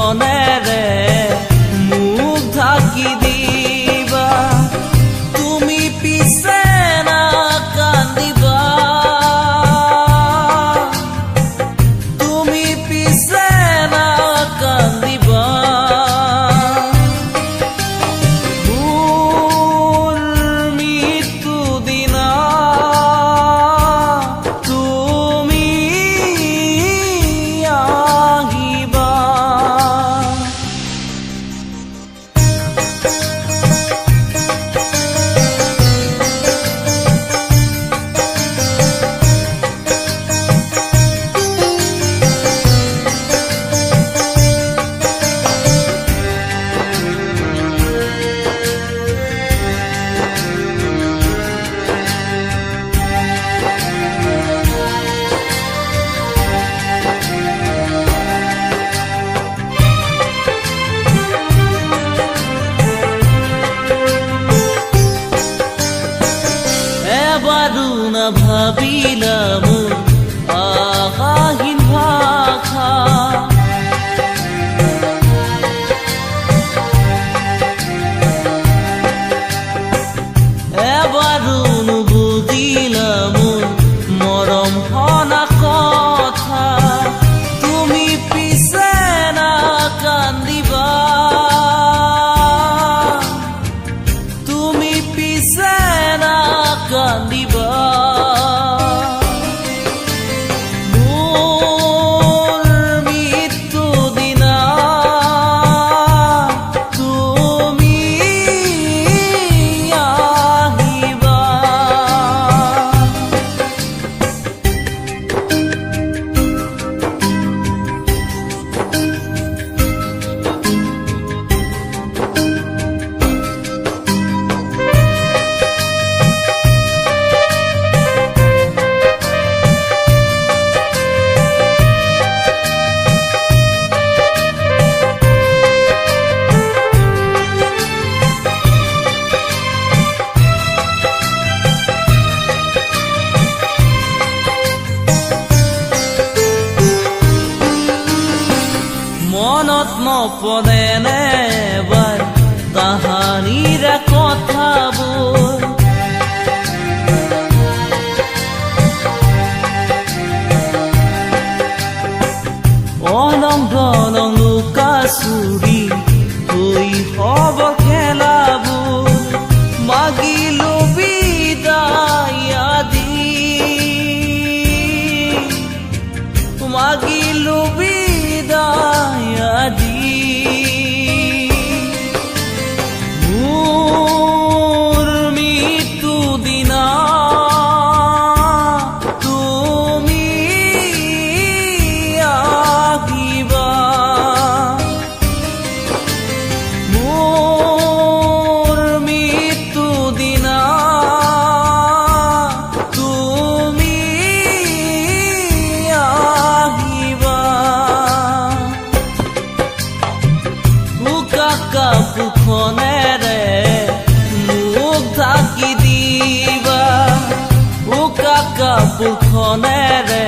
কাপোৰখনেৰে মুখ ঢাকি দিবা তুমি পিছে না কান্দিবা তুমি পিছে না কান্দিবা মোৰ মৃত্যু দিনা তুমি আহিবা এবাৰো নাভাবিলা মোৰ আশাহীন ভাষা এবাৰো নুবুজিলা মোৰ মৰম হনা কথা তুমি পিছে না কান্দিবা তুমি পিছে না কান্দিবা মোৰ মৃত্যু দিনা তুমি আহিবা মনত নপৰেনে এবাৰ তাহানিৰে কথাবোৰ অলং দলং লুকা চুৰি হৈ হব খেলাবোৰ মাগিলো বিদায় আদি মাগিলো বিদায় আদি মোৰ মৃত্যু দিনা তুমি আহিবা মোৰ মৃত্যু দিনা তুমি আহিবা কাপোৰখনেৰে মুখ ঢাকি দিবা কাপোৰখনেৰে